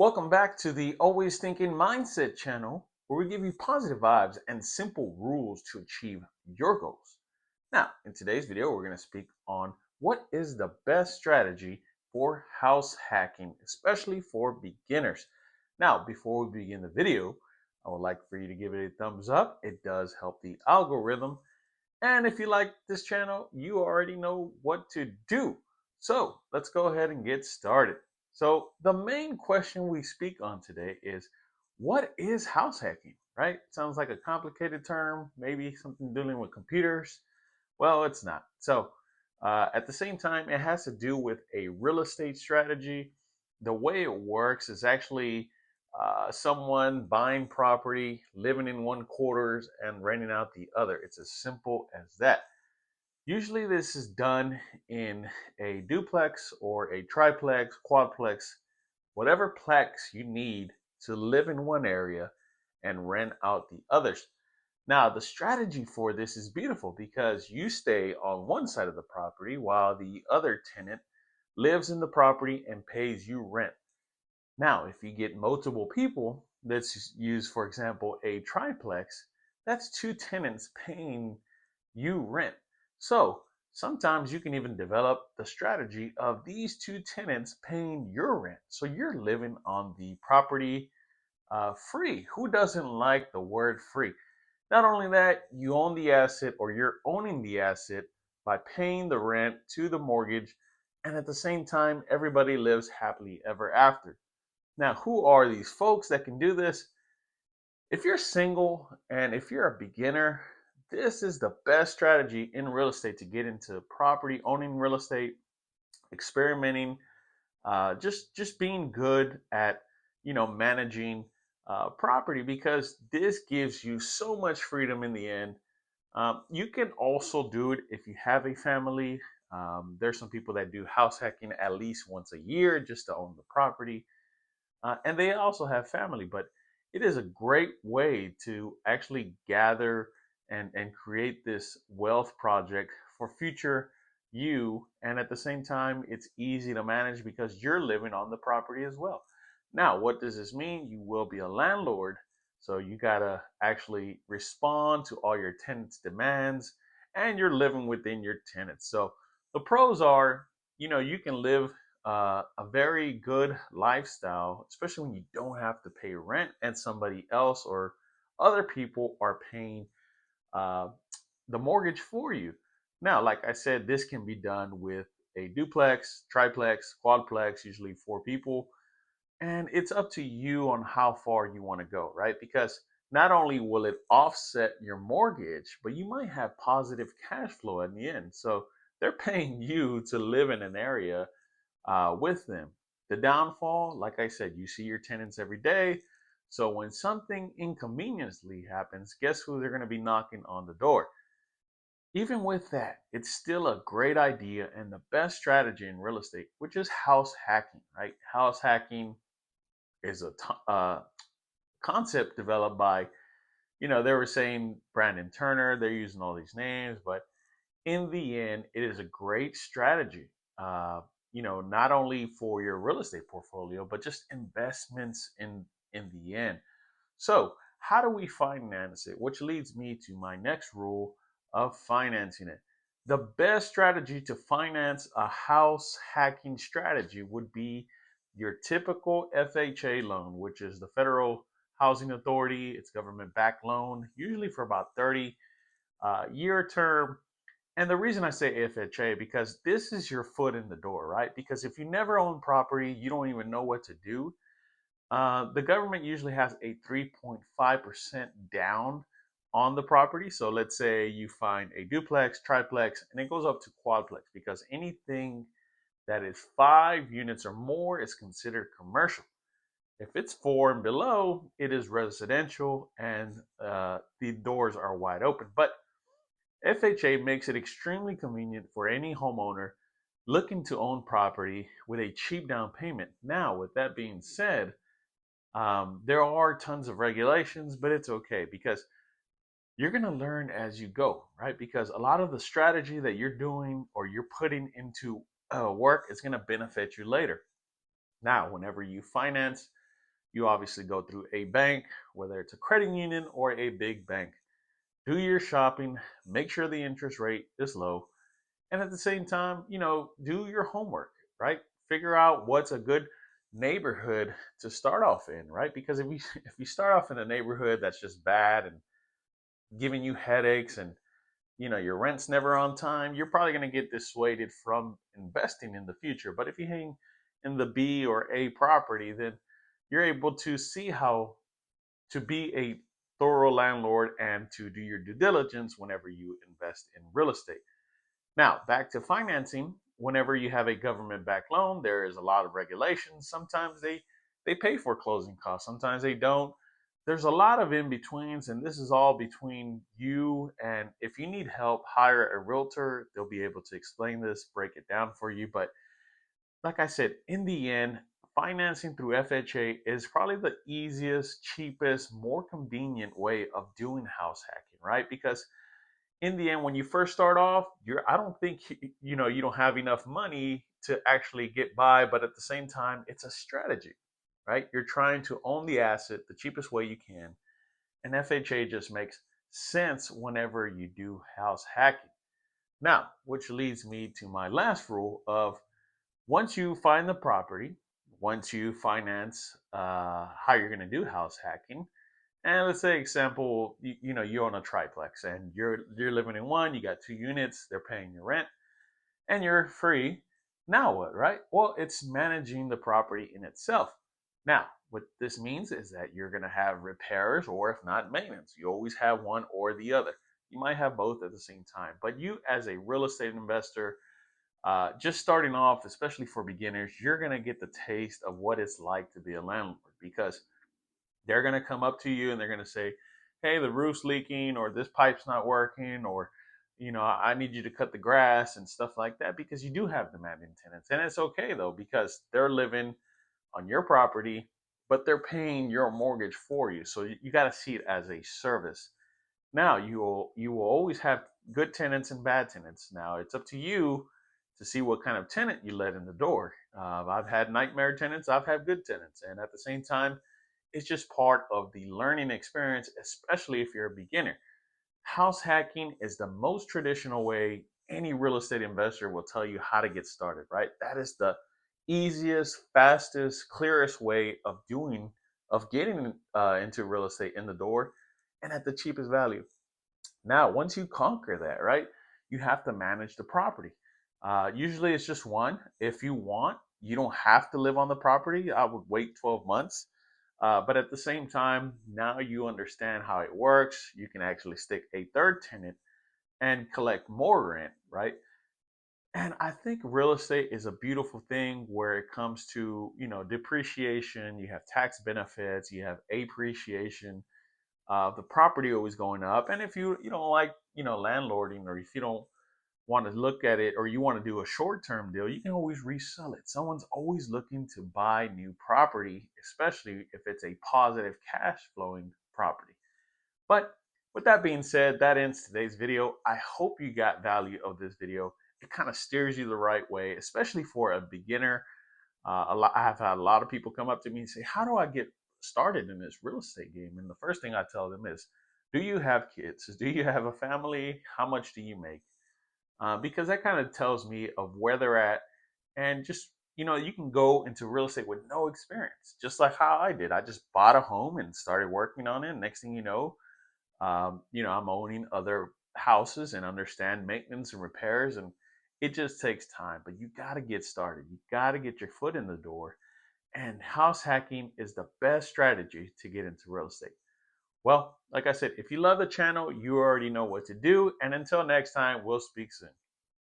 Welcome back to the Always Thinking Mindset channel, where we give you positive vibes and simple rules to achieve your goals. Now, in today's video, we're going to speak on what is the best strategy for house hacking, especially for beginners. Now, before we begin the video, I would like for you to give it a thumbs up. It does help the algorithm. And if you like this channel, you already know what to do. So let's go ahead and get started. So the main question we speak on today is, what is house hacking, right? Sounds like a complicated term, maybe something dealing with computers. Well, it's not. So at the same time, it has to do with a real estate strategy. The way it works is actually someone buying property, living in one quarters, and renting out the other. It's as simple as that. Usually, this is done in a duplex or a triplex, quadplex, whatever plex you need to live in one area and rent out the others. Now, the strategy for this is beautiful because you stay on one side of the property while the other tenant lives in the property and pays you rent. Now, if you get multiple people, let's use, for example, a triplex, that's two tenants paying you rent. So sometimes you can even develop the strategy of these two tenants paying your rent. So you're living on the property free. Who doesn't like the word free? Not only that, you own the asset or you're owning the asset by paying the rent to the mortgage. And at the same time, everybody lives happily ever after. Now, who are these folks that can do this? If you're single and if you're a beginner, this is the best strategy in real estate to get into property, owning real estate, experimenting, just being good at managing property because this gives you so much freedom in the end. You can also do it if you have a family. There's some people that do house hacking at least once a year just to own the property, and they also have family. But it is a great way to actually gather and create this wealth project for future you, and at the same time it's easy to manage because you're living on the property as well. Now, what does this mean? You will be a landlord, so you got to actually respond to all your tenants demands, and you're living within your tenants. So the pros are, you can live a very good lifestyle, especially when you don't have to pay rent and somebody else or other people are paying uh, the mortgage for you. Now, like I said, this can be done with a duplex, triplex, quadplex, usually four people. And it's up to you on how far you want to go, right? Because not only will it offset your mortgage, but you might have positive cash flow in the end. So they're paying you to live in an area with them. The downfall, like I said, you see your tenants every day. So when something inconveniently happens, guess who they're going to be knocking on the door? Even with that, it's still a great idea and the best strategy in real estate, which is house hacking, right? House hacking is a concept developed by, they were saying Brandon Turner, they're using all these names, but in the end, it is a great strategy. Not only for your real estate portfolio, but just investments in the end. So, how do we finance it? Which leads me to my next rule of financing it. The best strategy to finance a house hacking strategy would be your typical FHA loan, which is the Federal Housing Authority. It's government backed loan, usually for about 30 year term. And the reason I say FHA, because this is your foot in the door, right? Because if you never own property, you don't even know what to do. The government usually has a 3.5% down on the property. So let's say you find a duplex, triplex, and it goes up to quadplex because anything that is 5 units or more is considered commercial. If it's four and below, it is residential and the doors are wide open. But FHA makes it extremely convenient for any homeowner looking to own property with a cheap down payment. Now, with that being said, there are tons of regulations, but it's okay because you're going to learn as you go, right? Because a lot of the strategy that you're doing or you're putting into work is going to benefit you later. Now, whenever you finance, you obviously go through a bank, whether it's a credit union or a big bank. Do your shopping, make sure the interest rate is low, and at the same time, do your homework, right? Figure out what's a good neighborhood to start off in, right? Because if you if you start off in a neighborhood that's just bad and giving you headaches, and your rent's never on time, you're probably going to get dissuaded from investing in the future. But if you hang in the B or A property, then you're able to see how to be a thorough landlord and to do your due diligence whenever you invest in real estate. Now, back to financing. Whenever you have a government-backed loan, there is a lot of regulations. Sometimes they pay for closing costs. Sometimes they don't. There's a lot of in-betweens, and this is all between you. And if you need help, hire a realtor. They'll be able to explain this, break it down for you. But like I said, in the end, financing through FHA is probably the easiest, cheapest, more convenient way of doing house hacking, right? Because in the end, when you first start off, I don't think you don't have enough money to actually get by, but at the same time, it's a strategy, right? You're trying to own the asset the cheapest way you can, and FHA just makes sense whenever you do house hacking. Now, which leads me to my last rule of once you find the property, once you finance how you're going to do house hacking, and let's say, example, you own a triplex and you're living in one. You got 2 units. They're paying your rent, and you're free. Now what, right? Well, it's managing the property in itself. Now, what this means is that you're going to have repairs, or if not, maintenance. You always have one or the other. You might have both at the same time. But you, as a real estate investor, just starting off, especially for beginners, you're going to get the taste of what it's like to be a landlord, because they're going to come up to you and they're going to say, hey, the roof's leaking, or this pipe's not working, or I need you to cut the grass and stuff like that, because you do have demanding tenants. And it's okay though, because they're living on your property, but they're paying your mortgage for you. So you got to see it as a service. Now you will always have good tenants and bad tenants. Now it's up to you to see what kind of tenant you let in the door. I've had nightmare tenants, I've had good tenants, and at the same time, it's just part of the learning experience, especially if you're a beginner. House hacking is the most traditional way any real estate investor will tell you how to get started, right? That is the easiest, fastest, clearest way of getting into real estate in the door, and at the cheapest value. Now, once you conquer that, right, you have to manage the property. Usually it's just one. If you want, you don't have to live on the property. I would wait 12 months. But at the same time, now you understand how it works. You can actually stick a third tenant and collect more rent, right? And I think real estate is a beautiful thing where it comes to, depreciation, you have tax benefits, you have appreciation, the property always going up. And if you don't like, landlording, or if you don't want to look at it, or you want to do a short-term deal, you can always resell it. Someone's always looking to buy new property, especially if it's a positive cash flowing property. But with that being said, that ends today's video. I hope you got value of this video. It kind of steers you the right way, especially for a beginner. I've had a lot of people come up to me and say, how do I get started in this real estate game? And the first thing I tell them is, do you have kids? Do you have a family? How much do you make? Because that kind of tells me of where they're at. And just, you can go into real estate with no experience, just like how I did. I just bought a home and started working on it. Next thing I'm owning other houses and understand maintenance and repairs, and it just takes time. But you got to get started. You got to get your foot in the door. And house hacking is the best strategy to get into real estate. Well, like I said, if you love the channel, you already know what to do. And until next time, we'll speak soon.